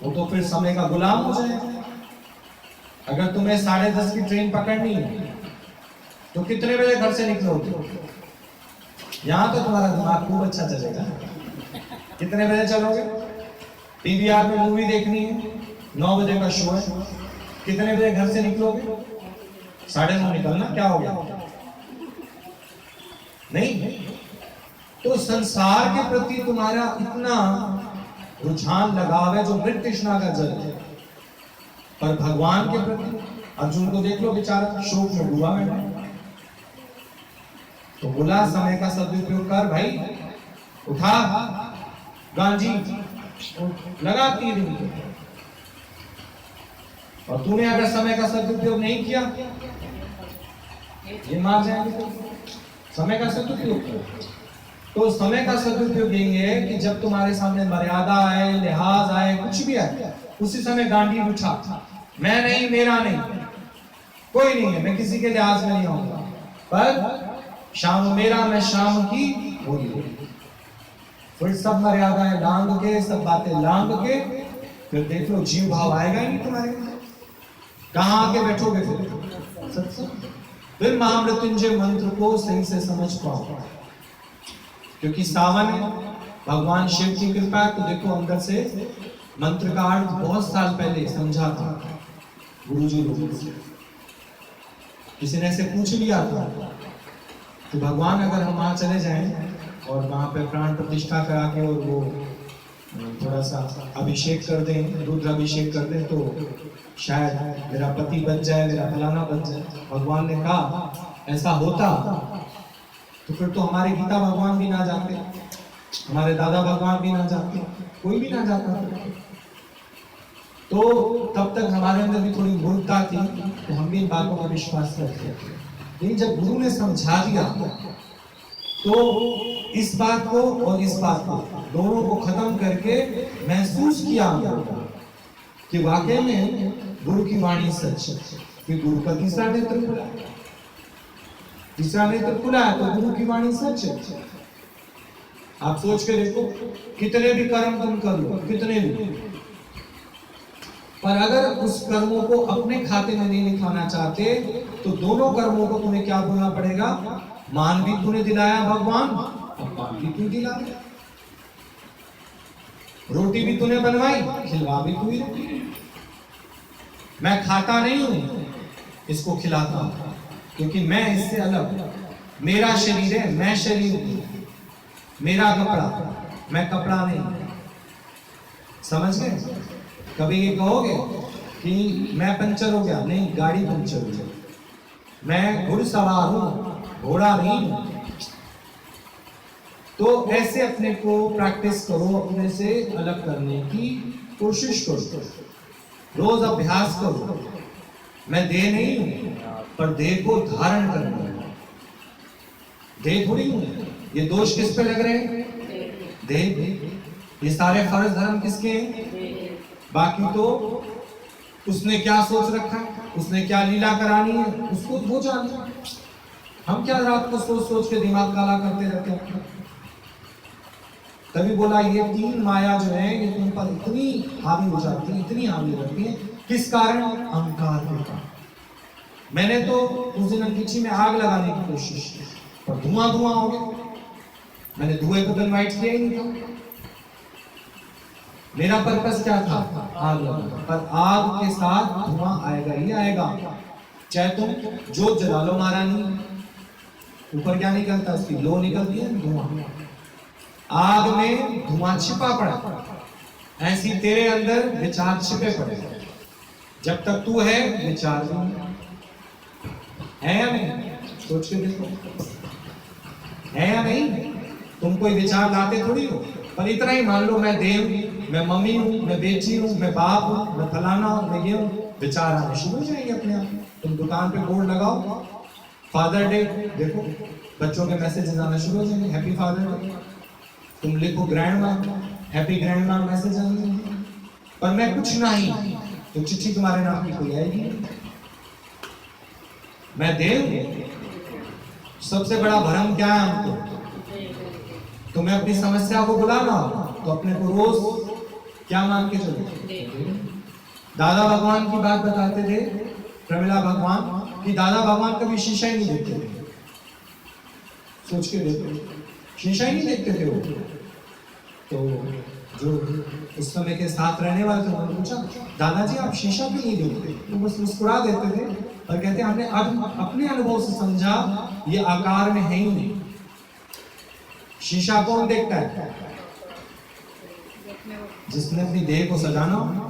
Speaker 1: वो तो फिर समय का गुलाम हो जाएगा। अगर तुम्हें 10:30 की ट्रेन पकड़नी है तो कितने बजे घर से निकलोगे? यहाँ तो तुम्हारा दिमाग खूब अच्छा चलेगा। कितने बजे चलोगे? पीवीआर में मूवी देखनी है, 9 बजे का शो है, कितने बजे घर से निकलोगे? 9:30 निकलना, क्या हो गया? नहीं। तो संसार के प्रति तुम्हारा इतना रुझान लगाव है जो मृत तृष्णा का जल है, पर भगवान के प्रति अर्जुन को देख लो, बेचारा शोक में डूबा है। तो बोला समय का सदुपयोग कर भाई, उठा गांजी, लगा तीर को। और तूने अगर समय का सदुपयोग नहीं किया ये मार जाएंगे। तो समय का सदुपयोग करो। तो समय का सदुपयोग यही है कि जब तुम्हारे सामने मर्यादा आए, लिहाज आए, कुछ भी आए, उसी समय गांडी उठा, मैं नहीं, मेरा नहीं, कोई नहीं है, मैं किसी के लिहाज में नहीं आऊंगा, पर शाम मेरा, मैं शाम की बोली। फिर सब मर्यादाएं लांग के, सब बातें लांग के, फिर देख लो जीव भाव आएगा ही नहीं तुम्हारे। कहाँ आके बैठोगे फिर? सत्संग। फिर महामृत्युंजय मंत्र को सही से समझ पाओ, क्योंकि सावन है, भगवान शिव की कृपा है। तो देखो अंदर से मंत्र का अर्थ बहुत साल पहले समझा था गुरुजी लोगों से। किसी ने ऐसे पूछ लिया था कि भगवान अगर हम वहां चले जाएं और वहां पे प्राण प्रतिष्ठा करा के और वो थोड़ा सा अभिषेक कर दें, रुद्र अभिषेक कर दें, तो शायद मेरा पति बच जाए, मेरा फलाना बच जाए। भगवान ने कहा ऐसा होता तो फिर तो हमारे गीता भगवान भी ना जाते, हमारे दादा भगवान भी ना जाते, कोई भी ना जाता। तो तब तक हमारे अंदर भी थोड़ी मूर्खता थी कि हम भी इन बातों का विश्वास करते थे। लेकिन जब गुरु ने समझा दिया तो इस बात को और इस बात को दोनों को खत्म करके महसूस किया कि वाकई में गुरु की वाणी सच है। कि गुरु का तीसरा नेत्र खुला, तीसरा नेत्र खुला है तो गुरु की वाणी सच है। आप सोच के देखो, कितने भी कर्म तुम कर लो, कितने भी, पर अगर उस कर्मों को अपने खाते में नहीं लिखाना चाहते तो दोनों कर्मों को तुम्हें क्या बोलना पड़ेगा? मान भी तूने दिलाया भगवान, अपमान भी तू दिला, रोटी भी तूने बनवाई, खिलवा भी तू ही। मैं खाता नहीं हूं, इसको खिलाता हूं, क्योंकि मैं इससे अलग, मेरा शरीर है, मैं शरीर हूं, मेरा कपड़ा, मैं कपड़ा नहीं। समझ गए? कभी ये कहोगे कि मैं पंचर हो गया, नहीं, गाड़ी पंचर हो गई, मैं घुड़सवार हूं, घोड़ा नहीं हूं। तो ऐसे अपने को प्रैक्टिस करो, अपने से अलग करने की कोशिश करो, रोज अभ्यास करो। मैं देह नहीं हूं, पर देह को धारण करना है, देह थोड़ी हूं। ये दोष किस पे लग रहे हैं? देह। ये सारे फर्ज धर्म किसके हैं? बाकी तो उसने क्या सोच रखा है, उसने क्या लीला करानी है, उसको वो जाने। हम क्या रात को सोच सोच के दिमाग काला करते रहते हैं। तभी बोला ये तीन माया जो है ये तुम पर इतनी हावी हो जाती है, इतनी हावी रहती है। किस कारण? अहंकार के कारण। मैंने तो उस दिन अंकिची में आग लगाने की कोशिश की, पर धुआं धुआं हो गया। मैंने धुएं को इनवाइट किया ही नहीं था। मेरा पर्पस क्या था? आग लगाना। पर आग के साथ धुआं आएगा ही आएगा, चाहे तुम जोत जला लो महारानी, ऊपर क्या निकलता? उसकी लो निकलती है, धुआं। आग में धुआं छिपा पड़ा, ऐसी तेरे अंदर विचार छिपे पड़े। जब तक तू है विचार नहीं, है या नहीं? सोच के देखो, है या नहीं? तुम कोई विचार लाते थोड़ी हो, पर इतना ही मान लो मैं देव, मैं मम्मी हूँ, मैं बेटी हूँ, मैं बाप हूँ, मैं फलाना हूँ, मैं ये हूँ, विचार आने शुरू हो जाएंगे अपने आप। तुम दुकान पे बोर्ड लगाओ, फादर डे, देखो बच्चों के मैसेजेस आना शुरू हो जाएंगे, हैप्पी फादर डे। तुम लिखो ग्रैंड माँ, हैप्पी ग्रैंड माँ, मैसेज आएंगे। पर मैं कुछ नहीं तो चिट्ठी तुम्हारे नाम की कोई आएगी। मैं देव हूँ, सबसे बड़ा भ्रम क्या है हमको? तुम्हें अपनी समस्या को बुलाना तो अपने को रोज क्या मांग के चलो। दादा भगवान की बात बताते थे प्रमिला भगवान कि दादा भगवान कभी शीशा ही नहीं देखते थे। सोच के देखो, शीशा ही नहीं देखते थे वो। तो जो उस समय के साथ रहने वाले थे उन्होंने पूछा, दादाजी आप शीशा क्यों नहीं देखते? तो बस मुस्कुरा देते थे और कहते हमने अब अपने अनुभव से समझा ये आकार में है ही नहीं। शीशा कौन देखता है? जिसने अपनी देह को सजाना हो।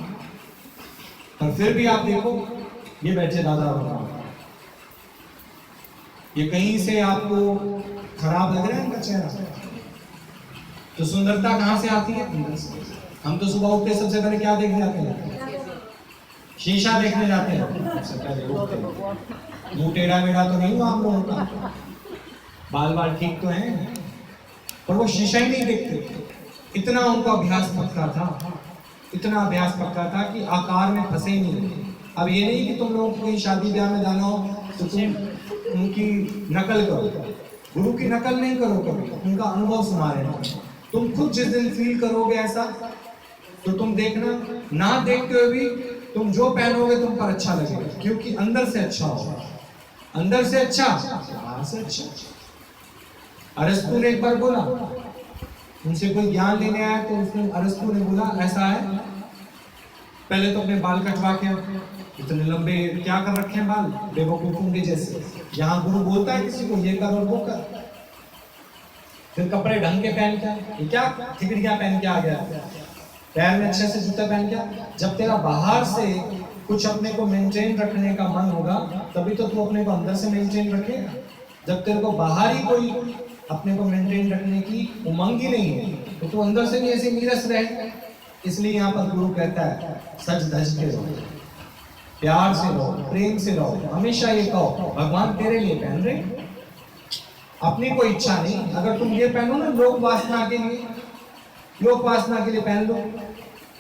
Speaker 1: पर फिर भी आप देखो, ये बैठे दादा भगवान, ये कहीं से आपको खराब लग रहा है इनका चेहरा? तो सुंदरता कहां से आती है? अंदर से। हम तो सुबह उठते सबसे पहले क्या देखने जाते हैं? शीशा देखने जाते हैं सबसे पहले उठते। मुंह टेढ़ा मेढ़ा तो नहीं हुआ हम लोगों का, बाल बाल ठीक तो हैं, पर वो शीशा ही नहीं देखते। इतना उनका अभ्यास पक्का था, इतना अभ्यास पक्का था कि आकार में फंसे ही नहीं। अब ये नहीं कि तुम लोगों को कहीं शादी ब्याह में जाना हो तो तुम उनकी नकल करो, गुरु की नकल नहीं करो कभी, उनका अनुभव सुना रहे हो। तुम खुद जिस दिन फील करोगे ऐसा, तो तुम देखना, ना देखते हुए भी तुम जो पहनोगे तुम पर अच्छा लगेगा, क्योंकि अंदर से अच्छा होगा। अंदर से अच्छा, बाहर से अच्छा। अरस्तु ने एक बार बोला, उनसे कोई ज्ञान लेने आया तो उसने अरस्तु ने बोला ऐसा है, पहले तो अपने बाल कटवा के, इतने लंबे क्या कर रखे हैं बाल, बेवकूफों के जैसे। यहाँ गुरु बोलता है किसी को ये कर और वो कर। फिर कपड़े ढंग के पहन के, क्या ठिकरियां पहन के आ गया, पैर में अच्छे से जूता पहन के। जब तेरा बाहर से कुछ अपने को मेंटेन रखने का मन होगा तभी तो तू अपने को अंदर से मेंटेन रखेगा। जब तेरे को बाहर ही कोई अपने को मेंटेन रखने की उमंग ही नहीं है तो तू अंदर से भी ऐसे नीरस रहे। इसलिए यहाँ पर गुरु कहता है सज धज के रहो, प्यार से रहो, प्रेम से रहो। हमेशा ये कहो भगवान तेरे लिए पहन रहे, अपनी कोई इच्छा नहीं। अगर तुम ये पहनो ना लोक वासना के लिए, लोक वासना के लिए पहन लो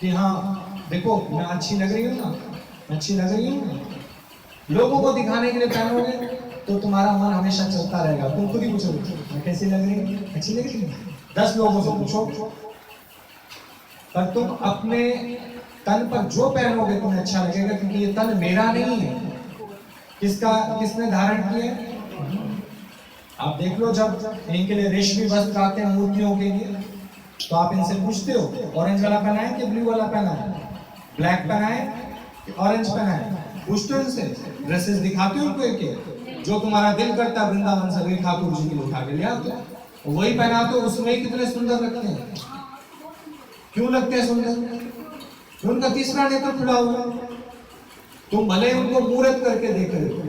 Speaker 1: कि हाँ देखो मैं अच्छी लग रही हूँ ना, अच्छी लग रही हूँ, लोगों को दिखाने के लिए पहनोगे तो तुम्हारा मन हमेशा चलता रहेगा। तुम खुद ही पूछोगे मैं कैसी लग रही हूँ, अच्छी लग रही हूँ, 10 लोगों से पूछो। पर तुम अपने तन पर जो पहनोगे तुम्हें अच्छा लगेगा, क्योंकि ये तन मेरा नहीं है। किसका, किसने धारण किया है? आप देख लो, जब इनके लिए रेशमी वस्त्र आते हैं मूर्तियों के लिए तो आप इनसे पूछते हो ऑरेंज वाला पहना है कि ब्लू वाला पहना है, ब्लैक पहना है कि ऑरेंज पहना है? पूछते हो इनसे, ड्रेसेस दिखाते हो उनको एक, जो तुम्हारा दिल करता है वृंदावन से ठाकुर जी को उठा के ले आते हो, वही पहनाते हो। उसमें कितने सुंदर लगते हैं, क्यों लगते हैं सुंदर? उनका तीसरा नेत्र खुला हुआ। तुम भले उनको मूर्त करके देख रहे हो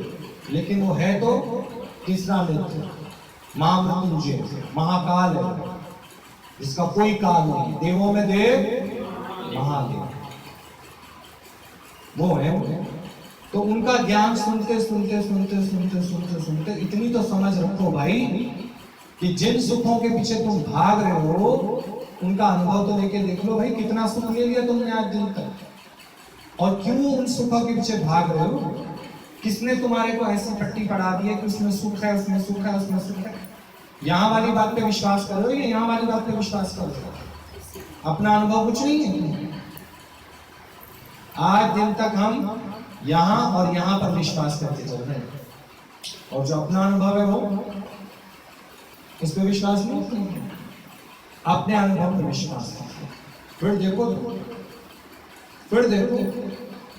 Speaker 1: लेकिन वो है तो तीसरा नेत्र, महामृत्युंजय, महाकाल है जिसका कोई काल नहीं, देवों में देव, महादेव वो है। तो उनका ज्ञान सुनते सुनते सुनते सुनते सुनते सुनते इतनी तो समझ रखो भाई कि जिन सुखों के पीछे तुम भाग रहे हो उनका अनुभव तो लेके देख लो भाई, कितना सुख ले लिया तुमने आज दिन तक, और क्यों उन सुखों के पीछे भाग रहे हो? किसने तुम्हारे को ऐसी पट्टी पढ़ा दी है कि उसमें सुख है, उसमें सुख है, उसमें सुख है? यहाँ वाली बात पे विश्वास करो या यहाँ वाली बात पे विश्वास करो? अपना अनुभव कुछ नहीं है। आज दिन तक हम यहाँ और यहाँ पर विश्वास करके चल रहे हैं, और जो अपना अनुभव है वो इस पे विश्वास नहीं है, अपने अनुभव पर विश्वास है। फिर देखो,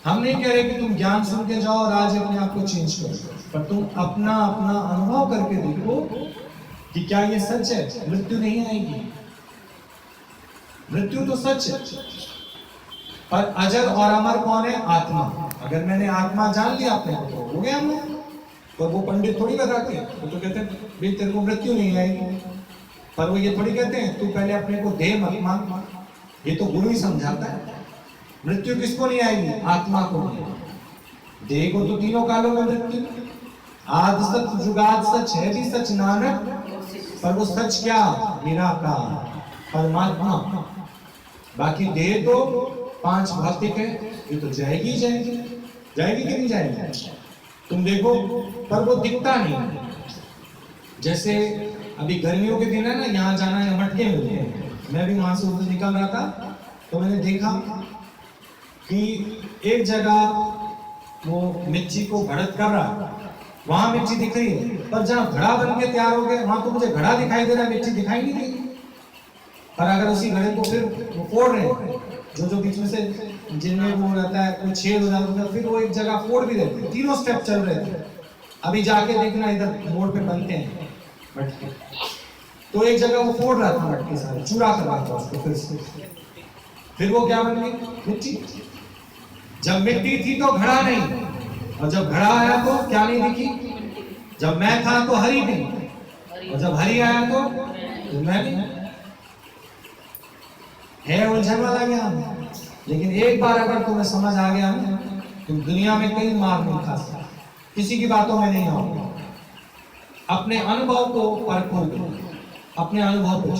Speaker 1: हम नहीं कह रहे कि तुम ज्ञान सुन के जाओ और आज अपने आप को चेंज करो, पर तुम अपना अपना अनुभव करके देखो कि क्या ये सच है। मृत्यु नहीं आएगी, मृत्यु तो सच है, पर अजर और अमर कौन है? आत्मा। अगर मैंने आत्मा जान लिया अपने को तो हो गया। पर वो पंडित थोड़ी बताते हैं, वो तो कहते हैं भाई तेरे को मृत्यु नहीं आएगी। पर वो ये थोड़ी कहते हैं तू पहले अपने को देह मत मांग, ये तो गुरु ही समझाता है। मृत्यु किसको नहीं आएगी? आत्मा को नहीं। देह को तो तीनों कालों में मृत्यु, आदि सच जुगाद सच है भी सच नानक, पर वो सच क्या? निराकार परमात्मा। बाकी देह तो 5 भौतिक है, ये तो जाएगी जाएगी, जाएगी कि नहीं जाएगी? तुम देखो, पर वो दिखता नहीं। जैसे अभी गर्मियों के दिन है ना, यहाँ जाना है मटके मिलते हैं। मैं भी वहां से उधर निकल रहा था तो मैंने देखा कि एक जगह वो मिर्ची को घड़त कर रहा, वहां मिर्ची दिख रही है, पर जहाँ घड़ा बन के तैयार हो गया वहां तो मुझे घड़ा दिखाई दे रहा है, मिर्ची दिखाई नहीं दे। पर अगर उसी घड़े को फिर वो फोड़ रहे हैं, जो बीच में से जिनमें वो रहता है कोई छेद हो जाता है, फिर वो एक जगह फोड़ भी देते हैं। तीनों स्टेप चल रहे थे। अभी जाके देखना, इधर मोड़ पे बनते हैं मटके, तो एक जगह वो फोड़ रहा था मटके सारे, चूरा कर रहा था उसको, फिर वो क्या बन गई? मिट्टी। जब मिट्टी थी तो घड़ा नहीं, और जब घड़ा आया तो क्या नहीं दिखी? जब मैं था तो हरी नहीं, और जब हरी आया तो मैं नहीं। है उलझन वाला ज्ञान। लेकिन एक बार अगर तुम्हें समझ आ गया ना, तुम दुनिया में कहीं मार नहीं खा सकते, किसी की बातों में नहीं आओगे। अपने अनुभव को परखोगे, अपने अनुभव को।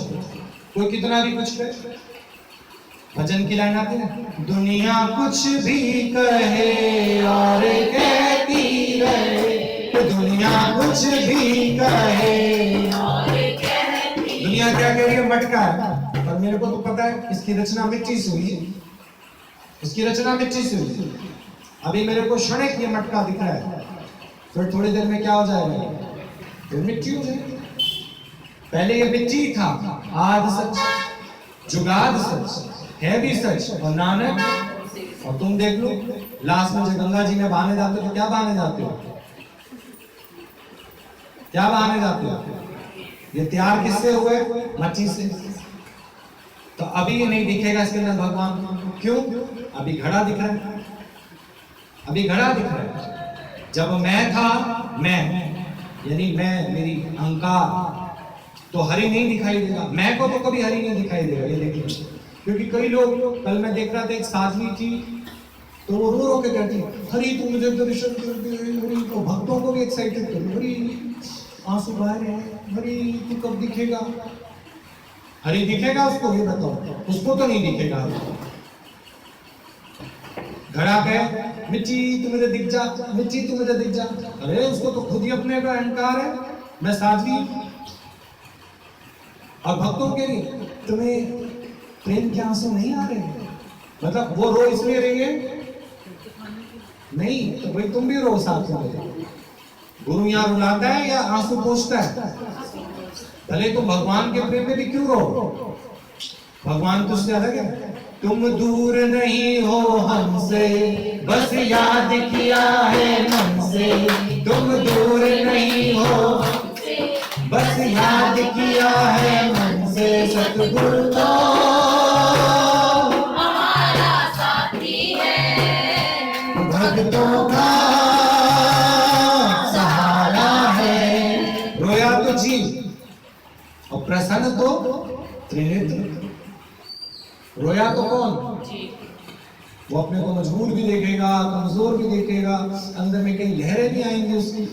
Speaker 1: कोई कितना भी कुछ करे, भजन की लाइन आती है ना, दुनिया कुछ भी कहे और कहती रहे, दुनिया कुछ भी कहे और कहती। दुनिया क्या कह रही है? मटका है, पर मेरे को तो पता है इसकी रचना मिट्टी से हुई है, इसकी रचना मिट्टी से हुई है। अभी मेरे को क्षणिक ये मटका दिख रहा है, फिर थोड़ी देर में क्या हो जाएगा? फिर मिट्टी हो जाएगी। पहले ये मिट्टी था, आदि सच जुगाद सच है भी सच, और नानक। और तुम देख लो, लास्ट में जब गंगा जी में बहाने जाते हो तो क्या बहाने जाते हो? क्या बहाने जाते हो? ये तैयार किससे हुए? मट्टी से। तो अभी ये नहीं दिखेगा इसके अंदर भगवान, क्यों? अभी घड़ा दिख रहा है, अभी घड़ा दिख रहा है। जब मैं था, मैं यानी मैं, मेरी अहंकार, तो हरी नहीं दिखाई देगा। मैं को तो कभी हरी नहीं दिखाई देगा, ये देखिए। क्योंकि कई लोग, कल मैं देख रहा था एक साधवी थी, तो वो रो रो के कहती, हरी तू मुझे दर्शन कर दे, हरी। तो भक्तों को भी एक्साइटेड कर, हरी आंसू बह रहे हैं, हरी तू कब दिखेगा? हरी दिखेगा उसको? ये बताओ, उसको तो नहीं दिखेगा। घड़ा गए, मिट्टी तू मुझे दिख जा, मिट्टी तू मुझे दिख जा। अरे उसको तो खुद ही अपने का अहंकार है, मैं साध्वी। और भक्तों के लिए तुम्हें प्रेम के आंसू नहीं आ रहे? मतलब वो रो इसलिए रही है नहीं, तो भाई तुम भी रो साथ में। गुरु यहाँ रुलाता है या आंसू पोंछता है? भले तुम भगवान के प्रेम में भी क्यों रो? भगवान तुझसे अलग है। तुम दूर नहीं हो हमसे, बस याद किया है मन से। तुम दूर नहीं हो, बस याद किया है मन से। सतगुरु तो
Speaker 2: हमारा साथी है,
Speaker 1: भक्तों का सहारा है। रोया तो जीव, और प्रसन्न तो त्रिनेत्र। रोया तो कौन? वो अपने को मजबूर भी देखेगा, कमजोर भी देखेगा, अंदर में कई लहरें भी आएंगी उसकी,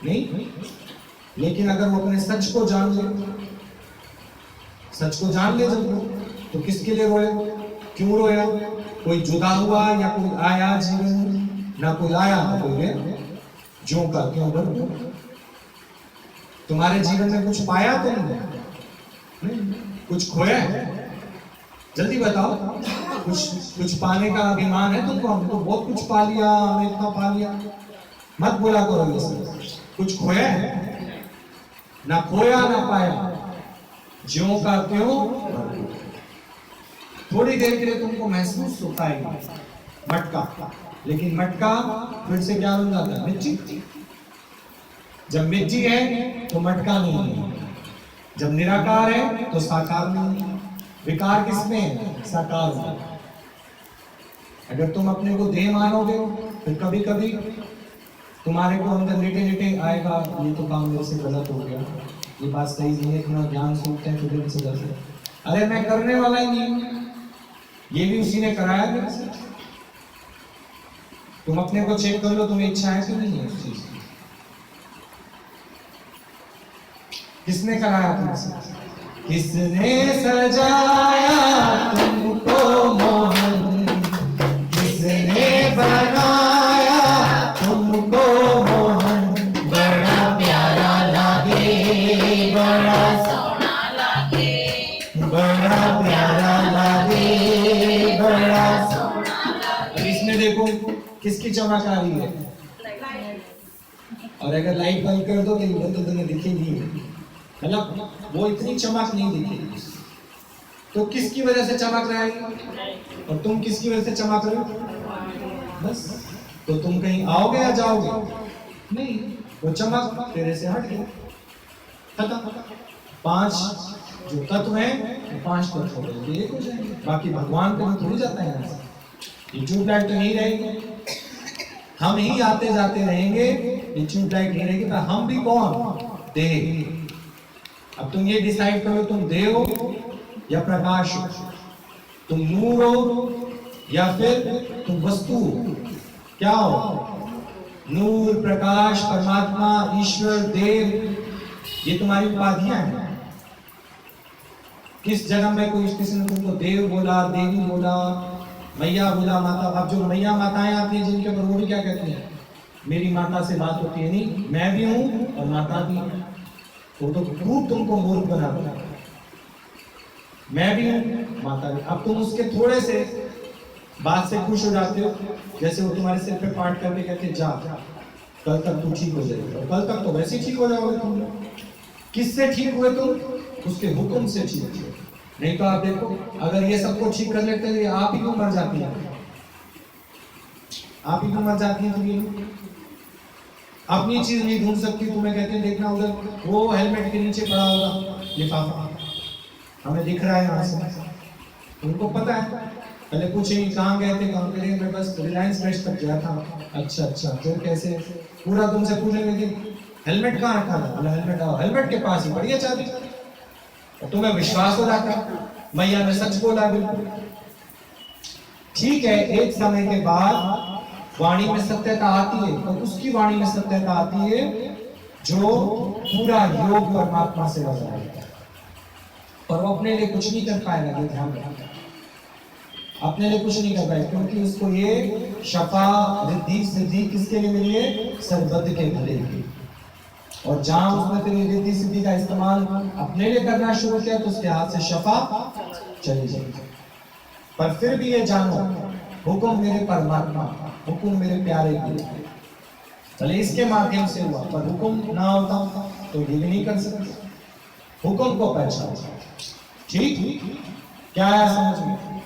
Speaker 1: नहीं। लेकिन अगर वो अपने सच को जान ले, सच को जान ले जब वो, तो किसके लिए रोया? क्यों रोया? कोई जुदा हुआ या कोई आया जीवन? ना कोई आया ना कोई गया, जो का क्यों बन गया। तुम्हारे जीवन में कुछ पाया तुमने? नहीं। कुछ खोया है? जल्दी बताओ। कुछ पाने का अभिमान है तुमको? हमने तो बहुत कुछ पा लिया, हमने इतना पा लिया। मत बोला करो ये सब। कुछ खोया है? ना खोया ना पाया, ज्यों का त्यों। थोड़ी देर के लिए तुमको महसूस होता है मटका, लेकिन मटका फिर से क्या बन जाता है? मिट्टी। जब मिट्टी है तो मटका नहीं है, जब निराकार है तो साकार नहीं है। विकार किसमें है? साकार में। अगर तुम अपने को देह मानोगे फिर कभी कभी तुम्हारे को अंदर लेटे लेटे आएगा ये तो काम मेरे से गलत हो गया, ये बात सही नहीं है, इतना ज्ञान सूखते हैं फिर से दर्द। अरे मैं करने वाला ही नहीं हूं, ये भी उसी ने कराया मेरे से। तुम अपने को चेक कर लो, तुम्हें इच्छा है कि नहीं है उस चीज की? किसने कराया तुमसे? किसने सजाया तुमको मोहन, किसने बनाया तुमको मोहन, बड़ा प्यारा लागे, बड़ा सोना लागे, बड़ा प्यारा लागे, बड़ा सोना लागे। इसमें देखो किसकी चमक आ रही है, और अगर लाइट बंद कर दो तो तुम्हें दिखेगी, मतलब वो इतनी चमक नहीं दिखेगी। तो किसकी वजह से चमक रहा है और तुम किसकी वजह से चमक रहे हो? बस तो तुम कहीं आओगे या जाओगे? नहीं, वो चमक तेरे से हट गई, खत्म। 5 जो तत्व हैं 5 तत्व हो गए, एक हो जाएंगे। बाकी भगवान पे थोड़ी जाता है यहाँ से। ये ट्यूबलाइट तो नहीं रहेगी, हम ही आते जाते रहेंगे, ये ट्यूबलाइट नहीं रहेगी। तो हम भी कौन? देह। अब तुम ये डिसाइड करो, तुम देह हो या प्रकाश हो, तुम नूर हो या फिर तुम वस्तु हो। क्या हो? नूर, प्रकाश, परमात्मा, ईश्वर, देव, ये तुम्हारी उपाधियां हैं। किस जन्म में कोई किसी ने तुमको देव बोला, देवी बोला, मैया बोला, माता। अब जो मैया माताएं आती हैं जिनके ऊपर, वो भी क्या कहती हैं? मेरी माता से बात होती है। नहीं, मैं भी हूं और माता भी है। वो तो खूब तुमको मूर्ख बना दिया। मैं भी हूं, माता भी। अब तुम उसके थोड़े से बात से खुश हो जाते हो, जैसे वो तुम्हारे सिर पे पाट करके कहते जा कल तक तू ठीक हो जाएगा। कल तक तो वैसे ही ठीक हो जाओगे तुम। किससे ठीक हुए तुम? उसके हुक्म से ठीक हुए। नहीं तो आप देखो, अगर ये सबको ठीक कर लेते हैं, आप ही क्यों मर जाती है? आप ही क्यों मर जाती है? तुम ये अपनी चीज नहीं ढूंढ सकती, तुम्हें कहते हैं देखना उधर वो हेलमेट के नीचे पड़ा होगा लिफाफा, हमें दिख रहा है यहाँ से। उनको पता है, पहले पूछेंगे कहाँ गए थे, कहाँ गए? मैं बस रिलायंस फ्रेश तक गया था। अच्छा, फिर कैसे? पूरा तुमसे पूछेंगे कि हेलमेट कहाँ रखा था? बोला हेलमेट, आओ हेलमेट के पास ही पड़ी है चाबी। और तुम्हें विश्वास हो जाता है मैया ने सच बोला। बिल्कुल ठीक है। एक समय के बाद वाणी में सत्यता आती है, और उसकी वाणी में सत्यता आती है जो पूरा योग परमात्मा से लगा है, और वो अपने लिए कुछ नहीं कर पाएगा। ये ध्यान रखना, अपने लिए कुछ नहीं कर पाएगा, क्योंकि उसको ये शफा, रिद्धि, सिद्धि किसके लिए मिली है? सर्वबद्ध के भले की। और जहां उसने फिर रिद्धि सिद्धि का इस्तेमाल अपने लिए करना शुरू किया, तो उसके हाथ से शफा चली जाएगी। पर फिर भी ये जानो, हुक्म मेरे परमात्मा, हुक्म मेरे प्यारे की, भले इसके माध्यम से हुआ, पर हुक्म ना होता तो ये भी नहीं कर सकते। हुक्म को पहचान। ठीक क्या है समझ में?